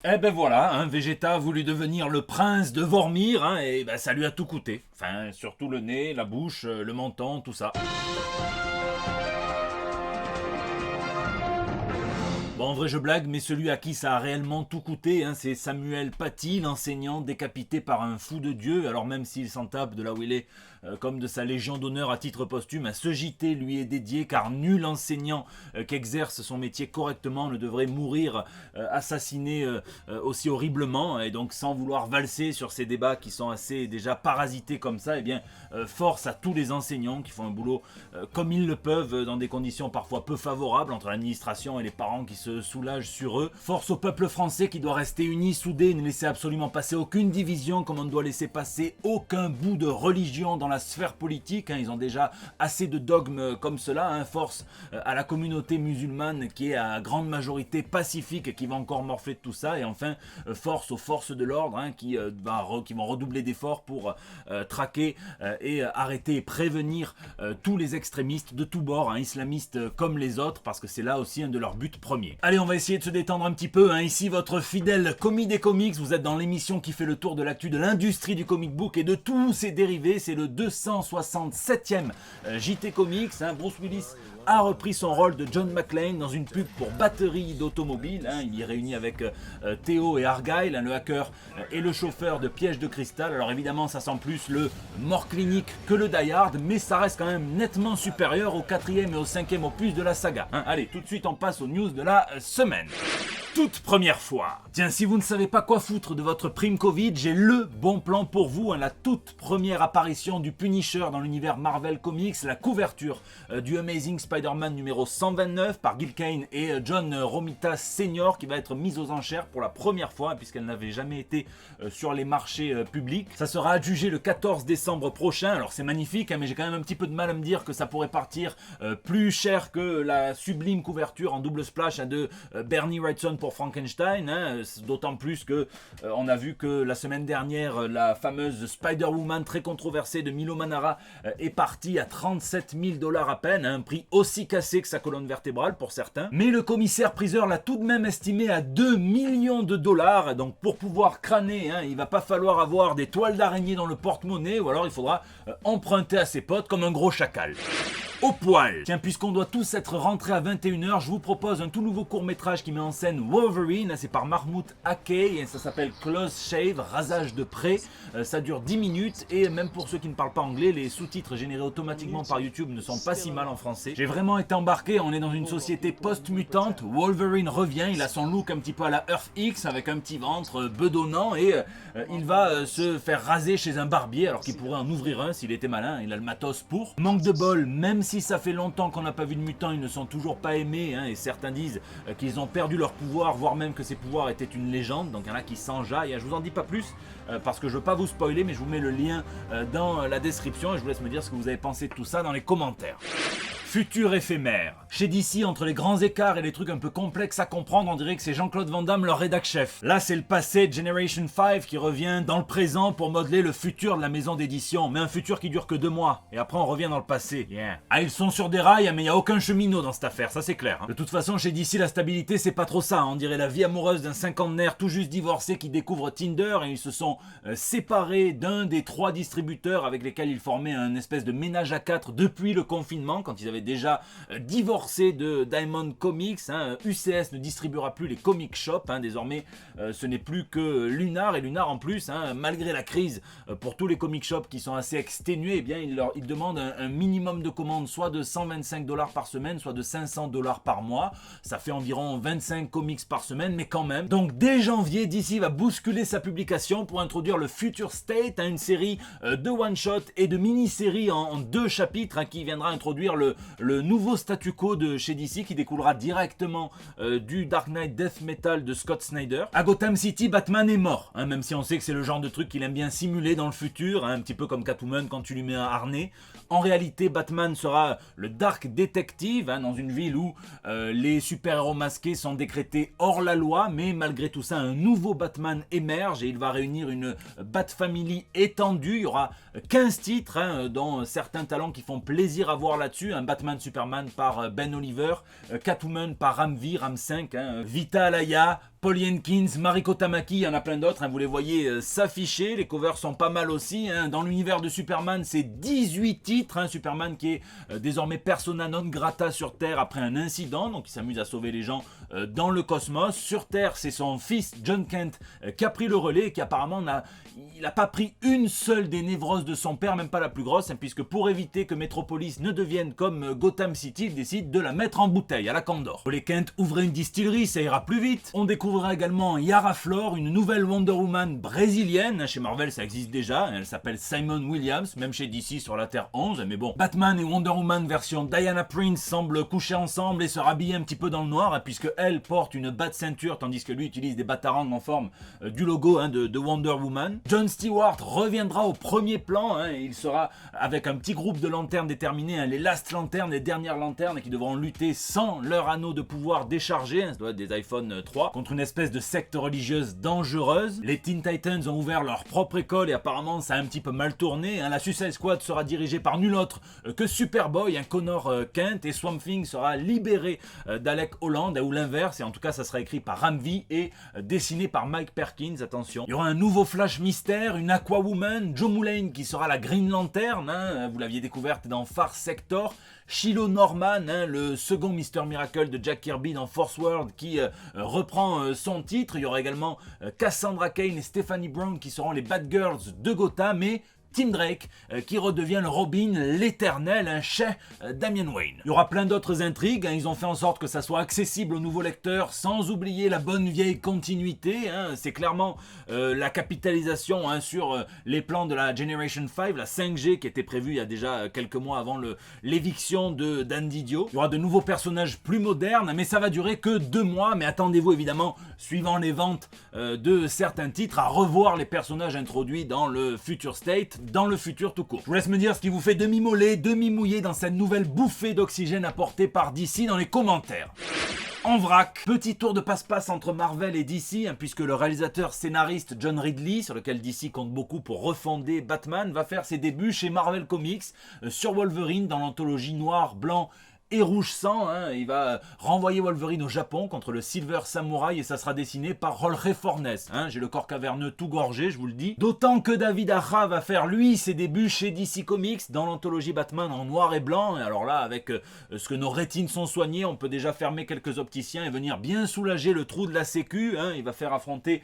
Eh ben voilà, Vegeta a voulu devenir le prince de Vormir, et ben ça lui a tout coûté. Enfin, surtout le nez, la bouche, le menton, tout ça. Bon, en vrai, je blague, mais celui à qui ça a réellement tout coûté, c'est Samuel Paty, l'enseignant décapité par un fou de Dieu. Alors même s'il s'en tape de là où il est, comme de sa légion d'honneur à titre posthume, ce JT lui est dédié, car nul enseignant qu'exerce son métier correctement ne devrait mourir assassiné aussi horriblement. Et donc, sans vouloir valser sur ces débats qui sont assez déjà parasités comme ça, force à tous les enseignants qui font un boulot comme ils le peuvent, dans des conditions parfois peu favorables entre l'administration et les parents qui se soulagent sur eux. Force au peuple français qui doit rester uni, soudé, ne laisser absolument passer aucune division, comme on ne doit laisser passer aucun bout de religion dans la sphère politique. Ils ont déjà assez de dogmes comme cela. Force à la communauté musulmane qui est à grande majorité pacifique et qui va encore morfler de tout ça. Et enfin, force aux forces de l'ordre qui vont redoubler d'efforts pour traquer et arrêter et prévenir tous les extrémistes de tous bords, islamistes comme les autres, parce que c'est là aussi un de leurs buts premiers. Allez, on va essayer de se détendre un petit peu. Ici, votre fidèle commis des comics. Vous êtes dans l'émission qui fait le tour de l'actu de l'industrie du comic book et de tous ses dérivés. C'est le 267e JT Comics. Bruce Willis a repris son rôle de John McClane dans une pub pour batterie d'automobile. Il y est réuni avec Theo et Argyle, le hacker et le chauffeur de Piège de Cristal. Alors évidemment, ça sent plus le mort clinique que le Die Hard, mais ça reste quand même nettement supérieur au 4e et au 5e opus de la saga. Allez, tout de suite, on passe aux news de la semaine. Toute première fois. Tiens, si vous ne savez pas quoi foutre de votre prime Covid, j'ai le bon plan pour vous. La toute première apparition du Punisher dans l'univers Marvel Comics, la couverture du Amazing Spider-Man numéro 129 par Gil Kane et John Romita Sr. qui va être mise aux enchères pour la première fois puisqu'elle n'avait jamais été sur les marchés publics. Ça sera adjugé le 14 décembre prochain. Alors c'est magnifique, mais j'ai quand même un petit peu de mal à me dire que ça pourrait partir plus cher que la sublime couverture en double splash de Bernie Wrightson pour Frankenstein, d'autant plus que on a vu que la semaine dernière la fameuse Spider-Woman très controversée de Milo Manara est partie à $37 000 à peine, un prix aussi cassé que sa colonne vertébrale pour certains, mais le commissaire-priseur l'a tout de même estimé à $2 millions, donc pour pouvoir crâner, il va pas falloir avoir des toiles d'araignée dans le porte-monnaie, ou alors il faudra emprunter à ses potes comme un gros chacal. Au poil. Tiens, puisqu'on doit tous être rentrés à 21h, je vous propose un tout nouveau court-métrage qui met en scène Wolverine. C'est par Mahmoud Akey et ça s'appelle Close Shave, rasage de près. Ça dure 10 minutes et même pour ceux qui ne parlent pas anglais, les sous-titres générés automatiquement par YouTube ne sont pas si mal en français. J'ai vraiment été embarqué, on est dans une société post-mutante. Wolverine revient, il a son look un petit peu à la Earth X avec un petit ventre bedonnant et il va se faire raser chez un barbier alors qu'il pourrait en ouvrir un s'il était malin, il a le matos pour. Manque de bol, même si ça fait longtemps qu'on n'a pas vu de mutants, ils ne sont toujours pas aimés, et certains disent qu'ils ont perdu leur pouvoir, voire même que ces pouvoirs étaient une légende, donc il y en a qui s'enjaillent. Je vous en dis pas plus, parce que je veux pas vous spoiler, mais je vous mets le lien dans la description, et je vous laisse me dire ce que vous avez pensé de tout ça dans les commentaires. Futur éphémère. Chez DC, entre les grands écarts et les trucs un peu complexes à comprendre, on dirait que c'est Jean-Claude Van Damme leur rédac-chef. Là, c'est le passé de Generation 5 qui revient dans le présent pour modeler le futur de la maison d'édition. Mais un futur qui dure que 2 mois. Et après, on revient dans le passé. Yeah. Ils sont sur des rails, mais il n'y a aucun cheminot dans cette affaire, ça c'est clair. De toute façon, chez DC, la stabilité, c'est pas trop ça. On dirait la vie amoureuse d'un cinquantenaire tout juste divorcé qui découvre Tinder et ils se sont séparés d'un des 3 distributeurs avec lesquels ils formaient un espèce de ménage à 4 depuis le confinement, quand ils avaient déjà divorcé de Diamond Comics. UCS ne distribuera plus les comic shops, désormais ce n'est plus que Lunar, et Lunar en plus, malgré la crise, pour tous les comic shops qui sont assez exténués, ils demandent un minimum de commandes, soit de $125 par semaine, soit de $500 par mois. Ça fait environ 25 comics par semaine, mais quand même. Donc dès janvier, DC va bousculer sa publication pour introduire le Future State, une série de one-shot et de mini-séries en 2 chapitres, qui viendra introduire le nouveau statu quo de chez DC qui découlera directement du Dark Knight Death Metal de Scott Snyder. À Gotham City, Batman est mort, même si on sait que c'est le genre de truc qu'il aime bien simuler dans le futur, un petit peu comme Catwoman quand tu lui mets un harnais. En réalité, Batman sera le Dark Detective, dans une ville où les super-héros masqués sont décrétés hors la loi, mais malgré tout ça, un nouveau Batman émerge et il va réunir une Bat-Family étendue. Il y aura 15 titres, dont certains talents qui font plaisir à voir là-dessus. Un Batman Superman par Ben Oliver, Catwoman par Ram V, Ram 5, Vita Alaya, Paul Jenkins, Mariko Tamaki, il y en a plein d'autres, vous les voyez s'afficher, les covers sont pas mal aussi. Dans l'univers de Superman, c'est 18 titres, Superman qui est désormais persona non grata sur Terre après un incident, donc il s'amuse à sauver les gens dans le cosmos. Sur Terre, c'est son fils John Kent qui a pris le relais et qui apparemment n'a pas pris une seule des névroses de son père, même pas la plus grosse, puisque pour éviter que Metropolis ne devienne comme Gotham City, il décide de la mettre en bouteille à la Candor. Les Kent ouvraient une distillerie, ça ira plus vite. On découvrira également Yara Flor, une nouvelle Wonder Woman brésilienne. Chez Marvel, ça existe déjà. Elle s'appelle Simone Williams, même chez DC sur la Terre 11. Mais bon, Batman et Wonder Woman version Diana Prince semblent coucher ensemble et se rhabiller un petit peu dans le noir, puisque elle porte une bat ceinture, tandis que lui utilise des batarangs en forme du logo de Wonder Woman. John Stewart reviendra au premier plan. Il sera avec un petit groupe de lanternes déterminés, les Last Lanternes, les dernières lanternes, qui devront lutter sans leur anneau de pouvoir déchargé, ça doit être des iPhone 3, contre une espèce de secte religieuse dangereuse. Les Teen Titans ont ouvert leur propre école et apparemment ça a un petit peu mal tourné. La Suicide Squad sera dirigée par nul autre que Superboy, Connor Kent, et Swamp Thing sera libéré d'Alec Holland, ou l'inverse, et en tout cas ça sera écrit par Ram V et dessiné par Mike Perkins, attention. Il y aura un nouveau Flash Mystère, une Aquawoman, Joe Mulane qui sera la Green Lantern, vous l'aviez découverte dans Far Sector, Shiloh Norman, le second Mr. Miracle de Jack Kirby dans Force World qui reprend son titre. Il y aura également Cassandra Cain et Stephanie Brown qui seront les Bad Girls de Gotham, et Tim Drake qui redevient le Robin l'éternel chez Damian Wayne. Il y aura plein d'autres intrigues, ils ont fait en sorte que ça soit accessible aux nouveaux lecteurs sans oublier la bonne vieille continuité. C'est clairement la capitalisation sur les plans de la Generation 5, la 5G qui était prévue il y a déjà quelques mois avant l'éviction d'Andy Dio. Il y aura de nouveaux personnages plus modernes, mais ça va durer que 2 mois. Mais attendez-vous évidemment, suivant les ventes de certains titres, à revoir les personnages introduits dans le Future State, dans le futur tout court. Je vous laisse me dire ce qui vous fait demi-mollet, demi-mouillé dans cette nouvelle bouffée d'oxygène apportée par DC dans les commentaires. En vrac, petit tour de passe-passe entre Marvel et DC, puisque le réalisateur scénariste John Ridley, sur lequel DC compte beaucoup pour refonder Batman, va faire ses débuts chez Marvel Comics sur Wolverine dans l'anthologie noir, blanc et rouge sang. Il va renvoyer Wolverine au Japon contre le Silver Samurai et ça sera dessiné par Jorge Fornes. J'ai le corps caverneux tout gorgé, je vous le dis. D'autant que David Aja va faire lui ses débuts chez DC Comics dans l'anthologie Batman en noir et blanc. Et alors là, avec ce que nos rétines sont soignées, on peut déjà fermer quelques opticiens et venir bien soulager le trou de la sécu. Il va faire affronter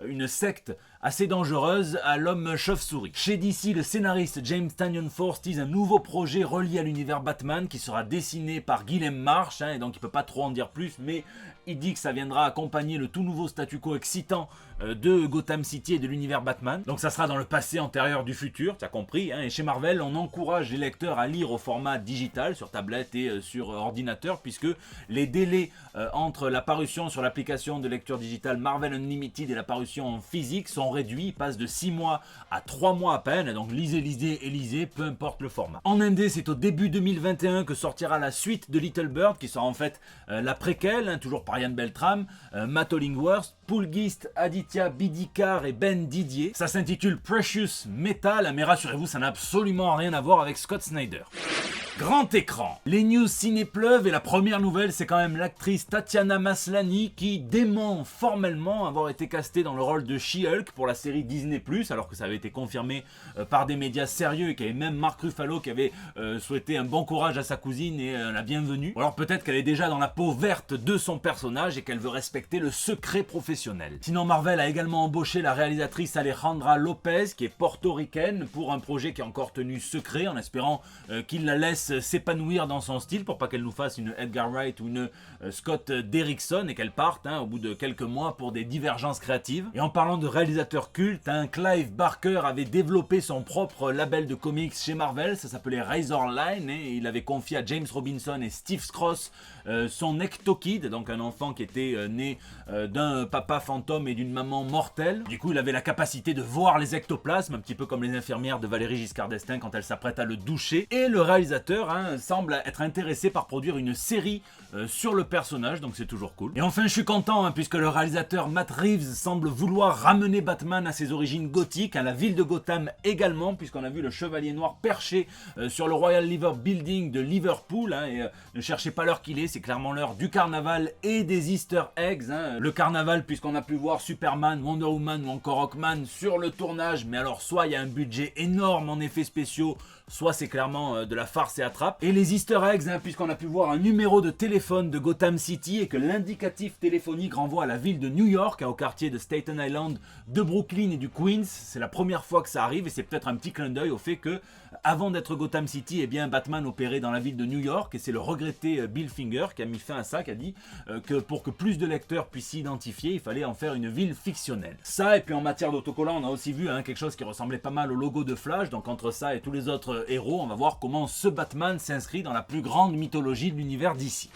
une secte assez dangereuse à l'homme chauve-souris. Chez DC, le scénariste James Tynion Force tease un nouveau projet relié à l'univers Batman qui sera dessiné par Guillem March, et donc il peut pas trop en dire plus, mais il dit que ça viendra accompagner le tout nouveau statu quo excitant de Gotham City et de l'univers Batman. Donc ça sera dans le passé antérieur du futur, tu as compris. Et chez Marvel, on encourage les lecteurs à lire au format digital, sur tablette et sur ordinateur, puisque les délais entre la parution sur l'application de lecture digitale Marvel Unlimited et la parution en physique sont réduits. Ils passent de 6 mois à 3 mois à peine. Donc lisez, peu importe le format. En Indé, c'est au début 2021 que sortira la suite de Little Bird, qui sera en fait la préquelle, toujours par Ian Beltram, Matt Hollingworth, Poulgeist, Aditya Bidikar et Ben Didier. Ça s'intitule Precious Metal, mais rassurez-vous, ça n'a absolument rien à voir avec Scott Snyder. Grand écran. Les news ciné pleuvent et la première nouvelle, c'est quand même l'actrice Tatiana Maslany qui dément formellement avoir été castée dans le rôle de She-Hulk pour la série Disney+, alors que ça avait été confirmé par des médias sérieux et qu'il y avait même Mark Ruffalo qui avait souhaité un bon courage à sa cousine et la bienvenue. Ou alors peut-être qu'elle est déjà dans la peau verte de son personnage et qu'elle veut respecter le secret professionnel. Sinon, Marvel a également embauché la réalisatrice Alejandra Lopez qui est portoricaine pour un projet qui est encore tenu secret en espérant qu'il la laisse s'épanouir dans son style pour pas qu'elle nous fasse une Edgar Wright ou une Scott Derrickson et qu'elle parte au bout de quelques mois pour des divergences créatives. Et en parlant de réalisateurs cultes, Clive Barker avait développé son propre label de comics chez Marvel, ça s'appelait Razorline et il avait confié à James Robinson et Steve Skroce son Ectokid, donc un enfant qui était né d'un papa fantôme et d'une maman mortelle. Du coup, il avait la capacité de voir les ectoplasmes, un petit peu comme les infirmières de Valérie Giscard d'Estaing quand elle s'apprête à le doucher. Et le réalisateur réalisateur semble être intéressé par produire une série sur le personnage, donc c'est toujours cool. Et enfin je suis content puisque le réalisateur Matt Reeves semble vouloir ramener Batman à ses origines gothiques, à la ville de Gotham également, puisqu'on a vu le Chevalier Noir perché sur le Royal Liver Building de Liverpool, et ne cherchez pas l'heure qu'il est, c'est clairement l'heure du carnaval et des Easter eggs. Le carnaval puisqu'on a pu voir Superman, Wonder Woman ou encore Hawkman sur le tournage, mais alors soit il y a un budget énorme en effets spéciaux, soit c'est clairement de la farce et attrape. Et les Easter eggs, puisqu'on a pu voir un numéro de téléphone de Gotham City et que l'indicatif téléphonique renvoie à la ville de New York, au quartier de Staten Island, de Brooklyn et du Queens. C'est la première fois que ça arrive et c'est peut-être un petit clin d'œil au fait que, avant d'être Gotham City, Batman opérait dans la ville de New York et c'est le regretté Bill Finger qui a mis fin à ça, qui a dit que pour que plus de lecteurs puissent s'identifier, il fallait en faire une ville fictionnelle. Ça, et puis en matière d'autocollant, on a aussi vu quelque chose qui ressemblait pas mal au logo de Flash, donc entre ça et tous les autres héros, on va voir comment ce Batman s'inscrit dans la plus grande mythologie de l'univers d'ici.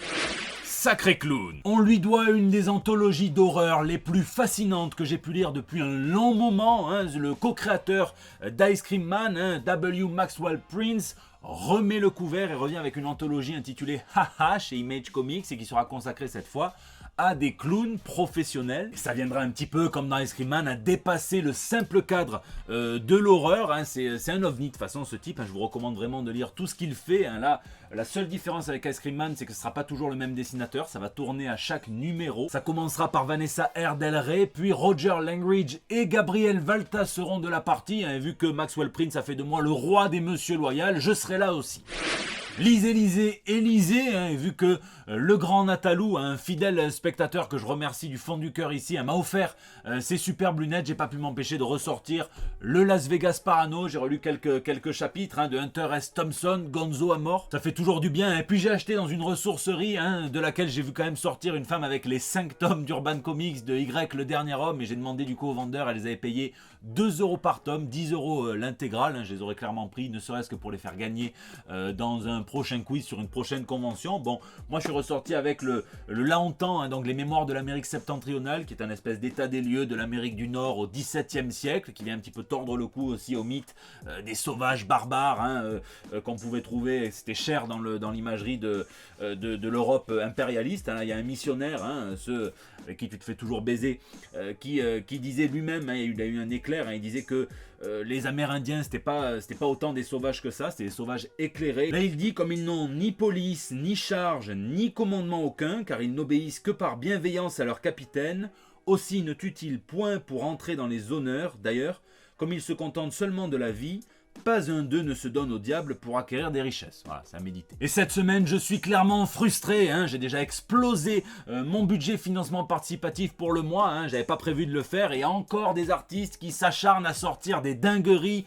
Sacré clown. On lui doit une des anthologies d'horreur les plus fascinantes que j'ai pu lire depuis un long moment. Le co-créateur d'Ice Cream Man, W. Maxwell Prince, remet le couvert et revient avec une anthologie intitulée Haha chez Image Comics et qui sera consacrée cette fois à des clowns professionnels. Et ça viendra un petit peu comme dans Ice Cream Man à dépasser le simple cadre de l'horreur. C'est un ovni de toute façon ce type. Je vous recommande vraiment de lire tout ce qu'il fait. Là, la seule différence avec Ice Cream Man, c'est que ce ne sera pas toujours le même dessinateur. Ça va tourner à chaque numéro. Ça commencera par Vanessa R. Del Rey, puis Roger Langridge et Gabriel Valta seront de la partie. Et vu que Maxwell Prince a fait de moi le roi des Monsieur Loyal, je serai là aussi. Lisez, et vu que le grand Natalou, un fidèle spectateur que je remercie du fond du cœur ici, m'a offert ces superbes lunettes, j'ai pas pu m'empêcher de ressortir le Las Vegas Parano. J'ai relu quelques chapitres de Hunter S. Thompson, Gonzo à mort, ça fait toujours du bien. Et puis j'ai acheté dans une ressourcerie de laquelle j'ai vu quand même sortir une femme avec les 5 tomes d'Urban Comics de Y, le dernier homme, et j'ai demandé du coup aux vendeurs, elle les avait payés 2 € par tome, 10 € l'intégrale, je les aurais clairement pris, ne serait-ce que pour les faire gagner dans un prochain quiz sur une prochaine convention. Bon, moi je suis ressorti avec le Laontan, donc les mémoires de l'Amérique septentrionale, qui est un espèce d'état des lieux de l'Amérique du Nord au XVIIe siècle, qui vient un petit peu tordre le cou aussi au mythe des sauvages barbares qu'on pouvait trouver. C'était cher dans l'imagerie de l'Europe impérialiste. Il y a un missionnaire, ceux qui tu te fais toujours baiser, qui disait lui-même, il a eu un éclair, il disait que les Amérindiens c'était pas autant des sauvages que ça, c'était des sauvages éclairés. Là il dit comme ils n'ont ni police, ni charge, ni commandement aucun, car ils n'obéissent que par bienveillance à leur capitaine, aussi ne tuent-ils point pour entrer dans les honneurs, d'ailleurs, comme ils se contentent seulement de la vie, pas un d'eux ne se donne au diable pour acquérir des richesses. Voilà, c'est à méditer. Et cette semaine, je suis clairement frustré. J'ai déjà explosé mon budget financement participatif pour le mois. J'avais pas prévu de le faire. Et encore des artistes qui s'acharnent à sortir des dingueries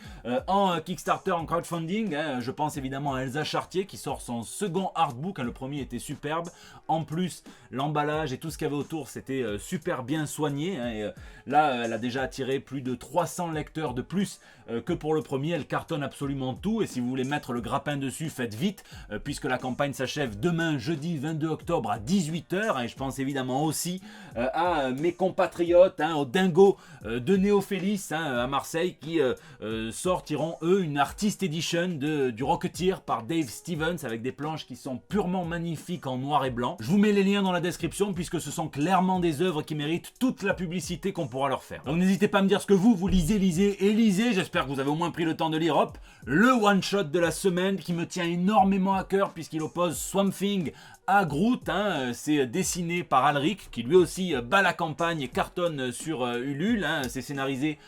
en Kickstarter, en crowdfunding. Je pense évidemment à Elsa Chartier qui sort son second artbook. Le premier était superbe. En plus, l'emballage et tout ce qu'il y avait autour, c'était super bien soigné. Et là, elle a déjà attiré plus de 300 lecteurs de plus que pour le premier. Elle cartonne absolument tout, et si vous voulez mettre le grappin dessus, faites vite, puisque la campagne s'achève demain, jeudi 22 octobre à 18 h, et je pense évidemment aussi à mes compatriotes, aux dingos de Néophélis à Marseille, qui sortiront eux une Artist Edition du Rocketeer par Dave Stevens, avec des planches qui sont purement magnifiques en noir et blanc. Je vous mets les liens dans la description, puisque ce sont clairement des œuvres qui méritent toute la publicité qu'on pourra leur faire. Donc n'hésitez pas à me dire ce que vous lisez, j'espère que vous avez au moins pris le temps de lire. Hop, le one-shot de la semaine qui me tient énormément à cœur puisqu'il oppose Swamp Thing à Groot. C'est dessiné par Alric qui lui aussi bat la campagne et cartonne sur Ulule. C'est scénarisé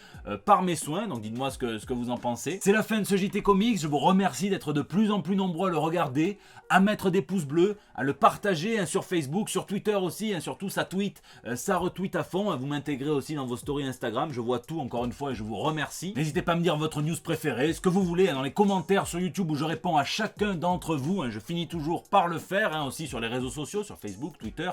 par mes soins, donc dites-moi ce que vous en pensez. C'est la fin de ce JT Comics, je vous remercie d'être de plus en plus nombreux à le regarder, à mettre des pouces bleus, à le partager sur Facebook, sur Twitter aussi, surtout ça tweet, ça retweet à fond, vous m'intégrez aussi dans vos stories Instagram, je vois tout encore une fois et je vous remercie. N'hésitez pas à me dire votre news préférée, ce que vous voulez dans les commentaires sur YouTube où je réponds à chacun d'entre vous, je finis toujours par le faire, aussi sur les réseaux sociaux, sur Facebook, Twitter,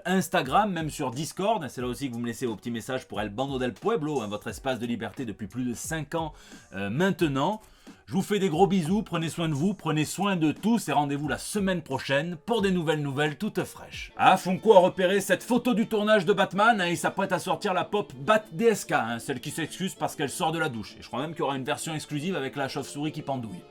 Instagram, même sur Discord, c'est là aussi que vous me laissez vos petits messages pour El Bando del Pueblo, votre espace de liberté depuis plus de 5 ans maintenant. Je vous fais des gros bisous, prenez soin de vous, prenez soin de tous et rendez-vous la semaine prochaine pour des nouvelles toutes fraîches. Funko a repéré cette photo du tournage de Batman et il s'apprête à sortir la pop Bat DSK, celle qui s'excuse parce qu'elle sort de la douche. Et je crois même qu'il y aura une version exclusive avec la chauve-souris qui pendouille.